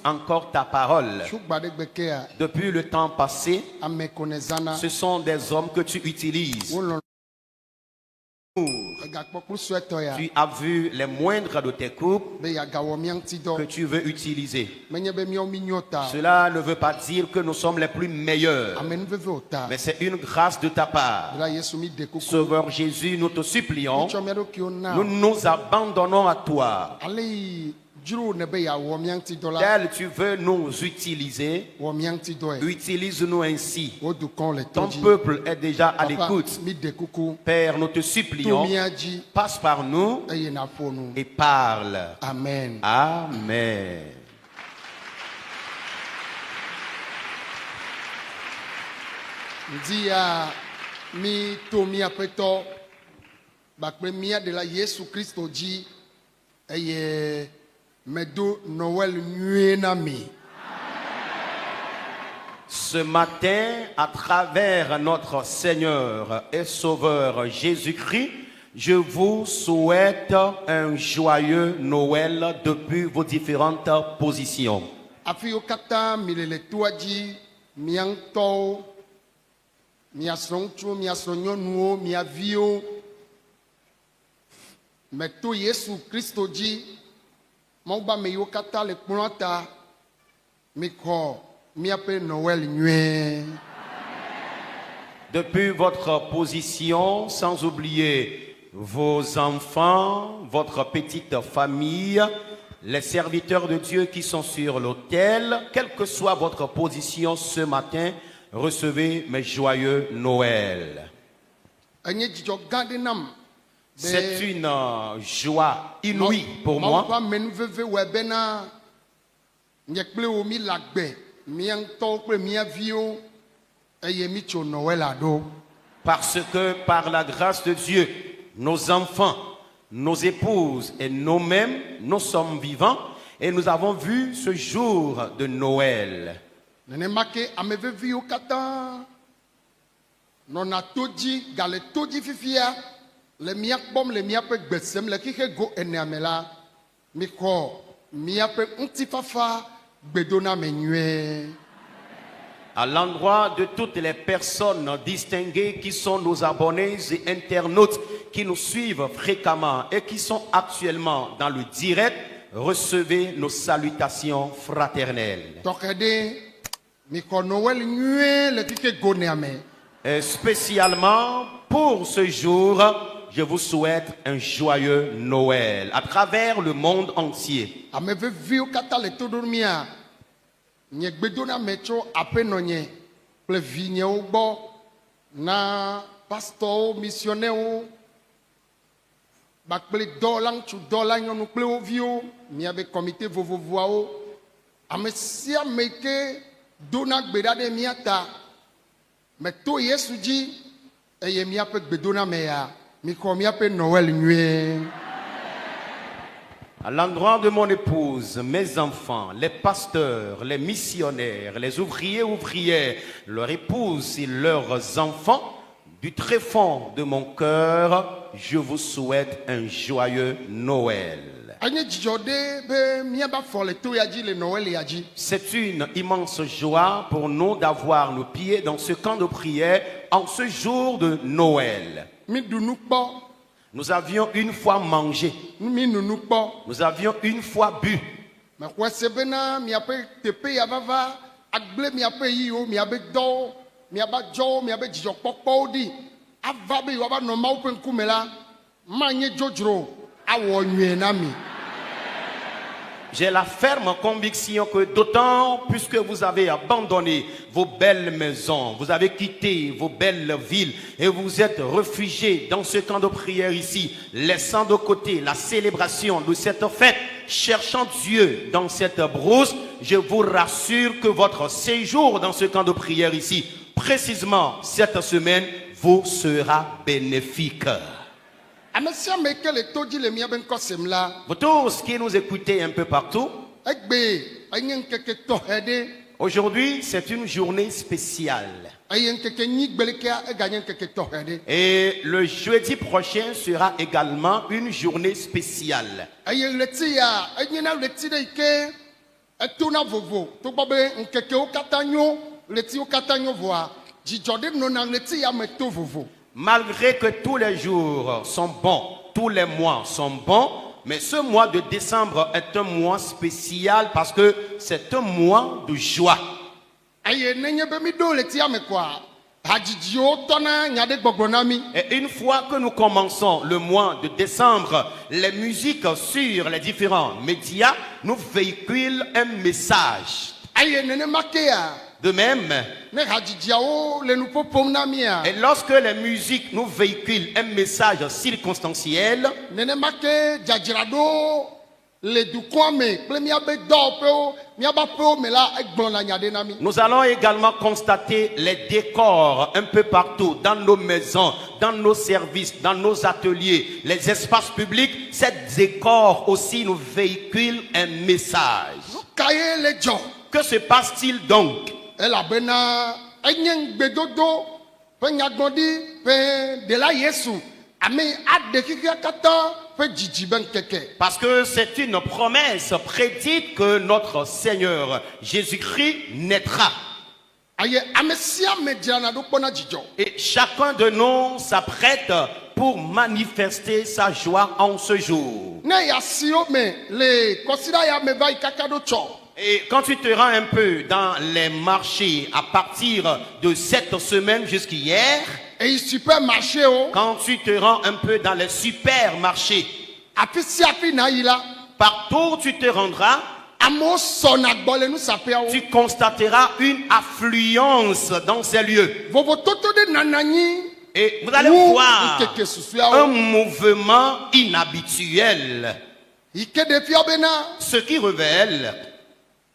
encore ta parole. Depuis le temps passé, ce sont des hommes que tu utilises. Tu as vu les moindres de tes couples que tu veux utiliser. Cela ne veut pas dire que nous sommes les plus meilleurs, mais c'est une grâce de ta part. Sauveur Jésus, nous te supplions, nous nous abandonnons à toi. Tel tu veux nous utiliser, utilise-nous ainsi. Ton peuple est déjà à l'écoute. Père, nous te supplions, passe par nous et parle. Amen. Amen. Dia mi to mi apeto bakpe mia de la Yesu Christo ji eye medo Noël nuena mi. Ce matin, à travers notre Seigneur et Sauveur Jésus-Christ, je vous souhaite un joyeux Noël depuis vos différentes positions. Afio kata milele tuaji mianto mia sonchu mia sonyonu mia vio meto Yesu Christo ji Mauba me yo kata le planta mi ko mi appelle Noël nué. Depuis votre position, sans oublier vos enfants, votre petite famille, les serviteurs de Dieu qui sont sur l'autel, quelle que soit votre position ce matin, recevez mes joyeux Noël. C'est une joie inouïe pour moi. Parce que par la grâce de Dieu, nos enfants, nos épouses et nous-mêmes, nous sommes vivants et nous avons vu ce jour de Noël. Le miak bom le miak pe gbesem le kike go eneamela miko miak pe untifafa gbedona menue. À l'endroit de toutes les personnes distinguées qui sont nos abonnés et internautes qui nous suivent fréquemment et qui sont actuellement dans le direct, recevez nos salutations fraternelles. Tokede miko Noël nue le kike go neame. Et spécialement pour ce jour, je vous souhaite un joyeux Noël à travers le monde entier. Na pasteur missionnaire bakple dolang tu dolang nous pleo vio mi abe comité vovovoao amesia meke dona gbeda de miata me to Yesu ji eye mi ape gbedona meya mi ko mi ape Noël nué. À l'endroit de mon épouse, mes enfants, les pasteurs, les missionnaires, les ouvriers, ouvrières, leurs épouses et leurs enfants, du très fond de mon cœur, je vous souhaite un joyeux Noël. C'est une immense joie pour nous d'avoir nos pieds dans ce camp de prière en ce jour de Noël. Nous avions une fois mangé. Nous avions une fois bu. J'ai la ferme conviction que d'autant, puisque vous avez abandonné vos belles maisons, vous avez quitté vos belles villes et vous êtes réfugiés dans ce camp de prière ici, laissant de côté la célébration de cette fête, cherchant Dieu dans cette brousse, je vous rassure que votre séjour dans ce camp de prière ici, précisément cette semaine, vous sera bénéfique. Vous tous qui nous écoutez un peu partout, aujourd'hui c'est une journée spéciale. Et le jeudi prochain sera également une journée spéciale. etona vovo to gbo be nkeke o katanyo leti o katanyo voa jijode nona leti ya meto vovo. Malgré que tous les jours sont bons, tous les mois sont bons, mais ce mois de décembre est un mois spécial parce que c'est un mois de joie. Aye nenye be mi do leti ya me kwa hajijio tona nyade gbogbona mi. Et une fois que nous commençons le mois de décembre, les musiques sur les différents médias nous véhiculent un message. Aye nene makea. De même, Ne hajijiao le nous popom na mia. et lorsque les musiques nous véhiculent un message circonstanciel, Nene make jajirado le du kwame ple mia be do pe o mia ba pe o me la egbon na nyade na mi. nous allons également constater les décors un peu partout, dans nos maisons, dans nos services, dans nos ateliers, les espaces publics. Ces décors aussi nous véhiculent un message. Kaye le jo. Que se passe-t-il donc? Elabena enyen gbedodo pe nyagbodi pe de la Yesu ame ade kiki kata pe jiji ben keke. Parce que c'est une promesse prédite que notre Seigneur Jésus-Christ naîtra. Aye ame sia me diana do pona jijo. Et chacun de nous s'apprête pour manifester sa joie en ce jour. Ne ya sio me le kosida ya me vai kakado cho. Et quand tu te rends un peu dans les marchés à partir de cette semaine jusqu'hier, Et il supermarché o. quand tu te rends un peu dans les supermarchés, Api si api na ila. partout où tu te rendras, Amo sona gbole nu sapia o. tu constateras une affluence dans ces lieux. Vovo toto de nanani. Et vous allez Ou voir ikeke susua un o. mouvement inhabituel, Ike de fiobena. ce qui révèle.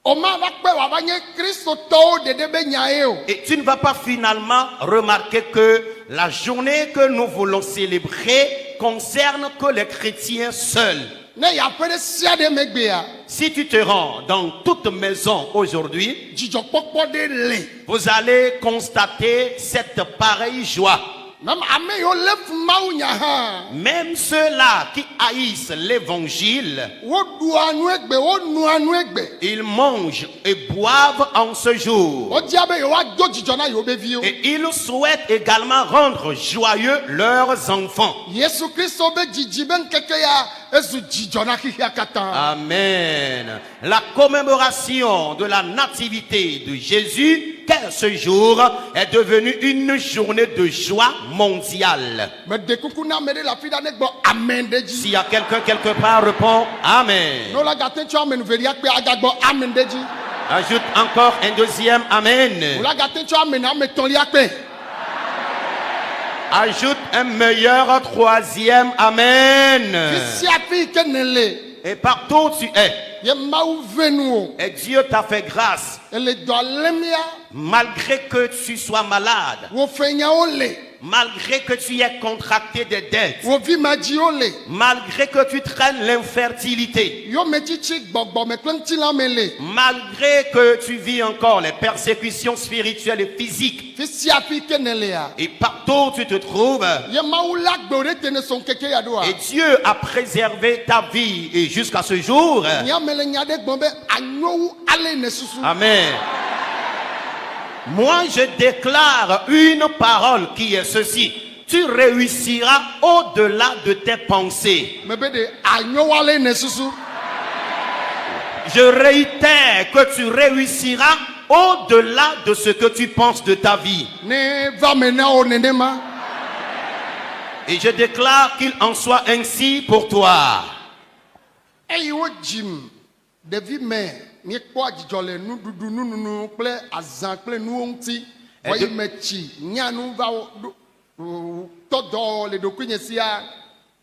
Oma bakpe wa banye Kristo to de debe nyae o. Et tu ne vas pas finalement remarquer que la journée que nous voulons célébrer concerne que les chrétiens seuls. Ne ya pere sia de megbea. Si tu te rends dans toute maison aujourd'hui, Jijo pokpo de le. vous allez constater cette pareille joie. Même ame yo lef mau nya ha. Même ceux-là qui haïssent l'évangile, Wo du anu egbe, wo nu anu egbe. ils mangent et boivent en ce jour. O diabe yo wa do jijo na yo be vi o. Et ils souhaitent également rendre joyeux leurs enfants. Yesu Kristo be jiji ben keke ya ezu jijo na kiki akata. Amen. La commémoration de la nativité de Jésus, qu'est ce jour, est devenue une journée de joie mondiale. Me de kuku na me de la fida ne gbo amen de ji. S'il y a quelqu'un quelque part, répond Amen. No la gaten tu amen veria pe agagbo amen de ji. Ajoute encore un deuxième Amen. No la gaten tu amen na me ton lia pe. Ajoute un meilleur troisième Amen. Si api ke ne le. Et partout où tu es, Ye mau venu o. et Dieu t'a fait grâce, Ele do lemia malgré que tu sois malade, wo fenya o le. malgré que tu aies contracté des dettes, Wo vi maji o le. malgré que tu traînes l'infertilité, Yo me chichi gbogbo me klenti la me le. malgré que tu vis encore les persécutions spirituelles et physiques, Fi si api ke ne le ya. et partout où tu te trouves, Ye mau la gbore tene son keke ya do a. et Dieu a préservé ta vie et jusqu'à ce jour. Nya me le nya de gbon be anyo ale ne susu. Amen. Moi, je déclare une parole qui est ceci. Tu réussiras au-delà de tes pensées. Me be de anyo ale ne susu. Je réitère que tu réussiras au-delà de ce que tu penses de ta vie. Ne va me na o nene ma. Et je déclare qu'il en soit ainsi pour toi. Eyi wo jim. Devi me mi kpo ajijo le nududu nununu kple azan kple nuonti. Wo yi me chi nya nu va todo le dokui nye sia.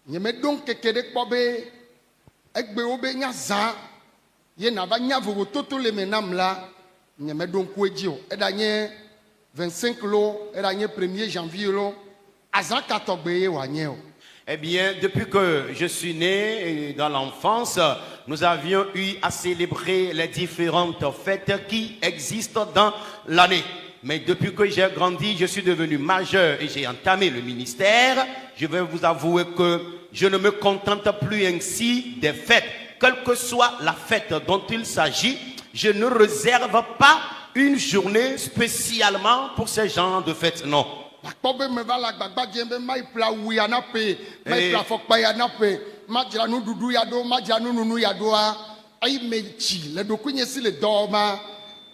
Nye me don keke de kpo be egbe wo be nya zan. Ye na va nya vovo toto le menam la. Nye me don kueji o. Eda nye 25 lo, eda nye 1er janvier lo. Azan katogbe ye wa nye o. Eh bien, depuis que je suis né dans l'enfance, nous avions eu à célébrer les différentes fêtes qui existent dans l'année. Mais depuis que j'ai grandi, je suis devenu majeur et j'ai entamé le ministère, je vais vous avouer que je ne me contente plus ainsi des fêtes. Quelle que soit la fête dont il s'agit, je ne réserve pas une journée spécialement pour ces genres de fêtes, non. Akpɔbe me va le agbagba dzem be ma yi ƒle awu ya na ƒe, ma yi ƒle afɔkpa ya na ƒe, ma dzra nuɖuɖu ya ɖo, ma dzra nununu ya ɖoa, eyi me tsi le ɖokuinye si le dɔ ma,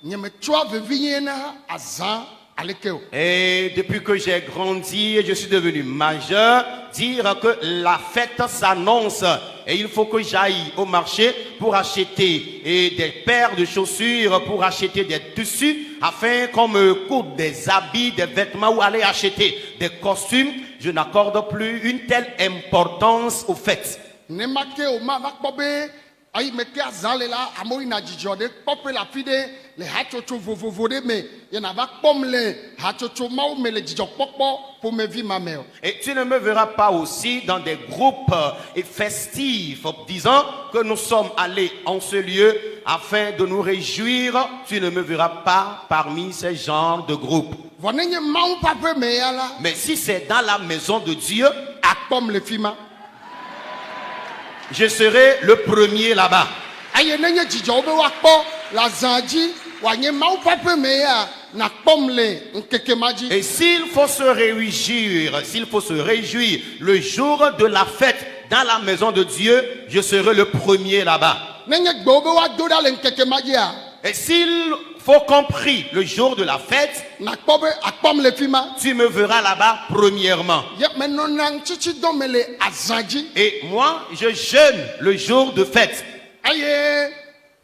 nye me tsɔa vevinye na azã aleke o. Et depuis que j'ai grandi et je suis devenu majeur, dire que la fête s'annonce et il faut que j'aille au marché pour acheter des paires de chaussures, pour acheter des tissus, afin qu'on me coûte des habits, des vêtements ou aller acheter des costumes. Je n'accorde plus une telle importance aux fêtes. Ne ma ke o ma va kpɔ be ayi me ke azã le la amewo yina dzidzɔ ɖe kpɔƒe le afi ɖe le hatsotso vovovo ɖe me yena va kpɔm le hatsotso mawo me le dzidzɔkpɔkpɔ ƒomevi ma me o. Et tu ne me verras pas aussi dans des groupes festifs disant que nous sommes allés en ce lieu afin de nous réjouir. Tu ne me verras pas parmi ces genres de groupes. Vɔ ne nye mawu ƒe aƒe me ya la Mais si c'est dans la maison de Dieu, akpɔm le fi ma. je serai le premier là-bas. Eye ne nye dzidzɔ wo be woakpɔ le azã dzi wòanye mawu ƒe aƒe me ya nakpɔm le ŋkeke ma dzi. Et s'il faut se réjouir le jour de la fête dans la maison de Dieu, je serai le premier là-bas. Ne nye gbewo be woado ɖa le ŋkeke ma dzia, Et s'il faut qu'on prie le jour de la fête, nakpɔ be akpɔm le fi ma. tu me verras là-bas premièrement. Ye menɔna ŋtitsidɔ me le azã dzi. Et moi, je jeûne le jour de fête. Eye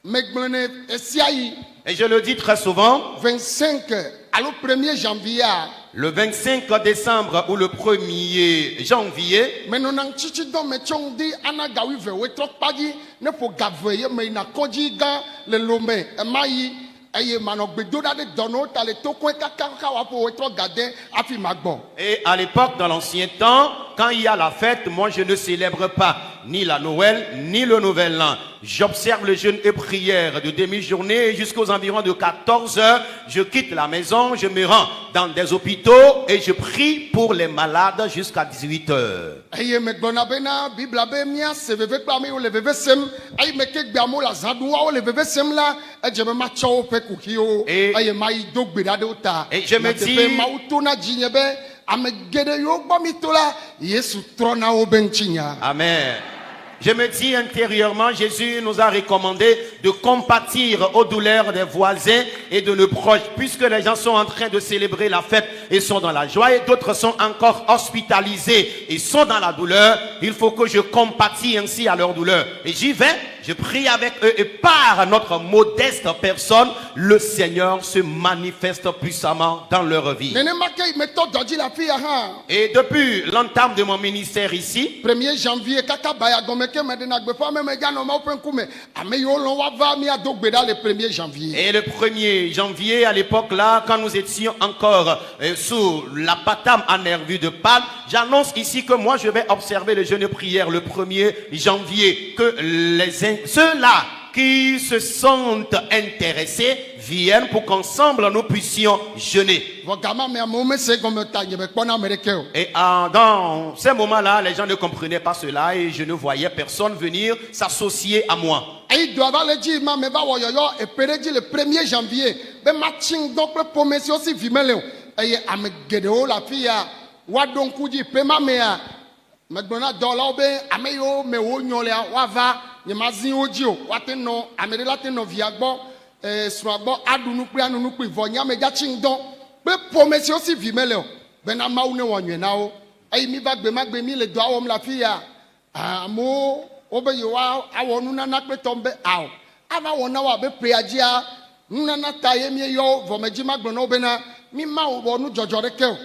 megblẽ ne esia yi Et je le dis très souvent, 25 alo 1er janvier a le 25 décembre ou le 1er janvier, menɔna ŋtitsidɔ me tso ŋdi ana ga wuive wetrɔ kpadzi ne ƒo gave ye me yina kɔdzi gã le lome ema yi eye manɔ gbedo ɖa ɖe dɔnɔwo ta le to koe kaka woaƒo wetrɔ gade hafi magbɔ. et à l'époque, dans l'ancien temps, quand il y a la fête, moi je ne célèbre pas ni la Noël, ni le Nouvel An. J'observe le jeûne et prière de demi-journée jusqu'aux environs de 14 heures. Je quitte la maison, je me rends dans des hôpitaux et je prie pour les malades jusqu'à 18 heures. Eye megblɔna bena bibla be míase veve kple ame yiwo le veve sem eyi me ke gbea amewo le azã ɖum woawo le veve sem la edze be matsɔ woƒe kuxiwo eye mayi do gbe ɖa ɖe wo ta. Et je me dis, mawu to na dzinye be ame geɖe yiwo gbɔ mi to la Yesu trɔ na wo be ŋutinya. Amen. Je me dis intérieurement, Jésus nous a recommandé de compatir aux douleurs des voisins et de nos proches, puisque les gens sont en train de célébrer la fête et sont dans la joie, et d'autres sont encore hospitalisés et sont dans la douleur. Il faut que je compatis ainsi à leur douleur. Et j'y vais, je prie avec eux, et par notre modeste personne, le Seigneur se manifeste puissamment dans leur vie. Nenema ke me tɔ dɔ dzi le afi ya hã. Et depuis l'entame de mon ministère ici, 1er janvier kaka baya gɔme ke me ɖena gbeƒã me medza nɔ mawo ƒe ŋkume ame yiwo lɔ̃ woava míado gbe ɖa le 1er janvier. et le 1er janvier, à l'époque là, quand nous étions encore sous la patame en nervure de Pâques, j'annonce ici que moi je vais observer le jeûne et prière le 1er janvier, que ceux-là qui se sentent intéressés viennent pour qu'ensemble nous puissions jeûner. Vɔ gama me amewo mese gɔme ta nye mekpɔna ame ɖeke o. Et dans ces moments-là, les gens ne comprenaient pas cela et je ne voyais personne venir s'associer à moi. Eyi do ava le dzi ma me va wɔ yɔyɔ epe ɖe dzi le 1er janvier be matsi ŋdɔ kple ƒome siwo si vi mele o eye ame geɖewo le afi ya woaɖo ŋku dzi pe ma mea megblɔ na dɔwɔlawo be ame yiwo me wonyo lea woava nye ma zi wo dzi o woate nɔ ame ɖe la te nɔ via gbɔ srɔ̃a gbɔ aɖu nu kpli anu nu kpli vɔ nye ame dza tsi ŋdɔ kple ƒome siwo si vi mele o bena Mawu ne wɔ nyuie na wo eye mi va gbe ma gbe mi le dɔa wɔm le afi ya amewo wobe yewoa awɔ nunana kple tɔm be awɔ ava wɔ na wo abe prea dzia nunana ta ye míeyɔ vɔmedzi ma gblɔ na wo bena mi ma wɔ nu dzɔdzɔ ɖeke o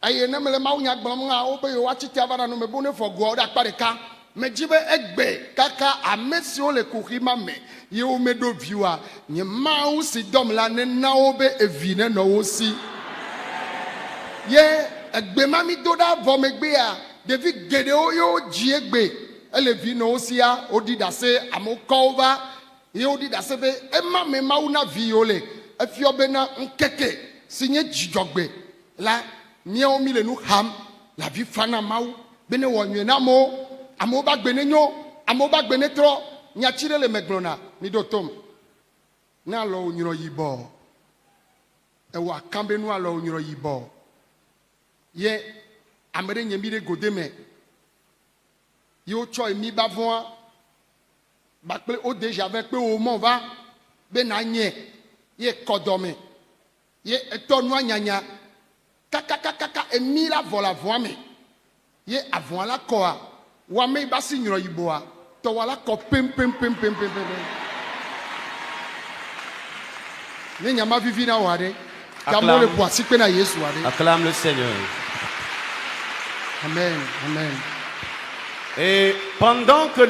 eye ne mele mawu nya gblɔm hã wobe yewoa titi ava na nu me bo ne fɔ goawo ɖe akpa ɖeka medzi be egbe kaka ame siwo le kuxi ma me yewo meɖo viwoa nye mawu si dɔm la nena wo be evi nenɔ wo si ye egbe ma mi do ɖa vɔ megbea ɖevi geɖewo yewo dzi egbe ele vi nɔ wo sia woɖi ɖase amewo kɔwo va ye woɖi ɖase be ema me mawu na vi yiwo le efiɔ bena ŋkeke si nye dzidzɔgbe la míawo mi le nu xam le avi fa na mawu be ne wɔ nyuie na amewo ba gbe ne nyo amewo ba gbe ne trɔ nyatsi ɖe le megblɔna mi ɖo tom na lo onyro yibo e wa kambe nu alo onyro yibo ye amere nyemi de godeme yo cho mi bavon ba pe o déjà avec pe o mon va be na nye ye kodome ye etonu anyanya kaka emi la vola voame ye avon la koa wa me ba si nyro yibo a to wala ko pem ne nyama vivi na wade kamole po si pe na Yesu wade. Acclame le Seigneur. Amen. Et pendant que le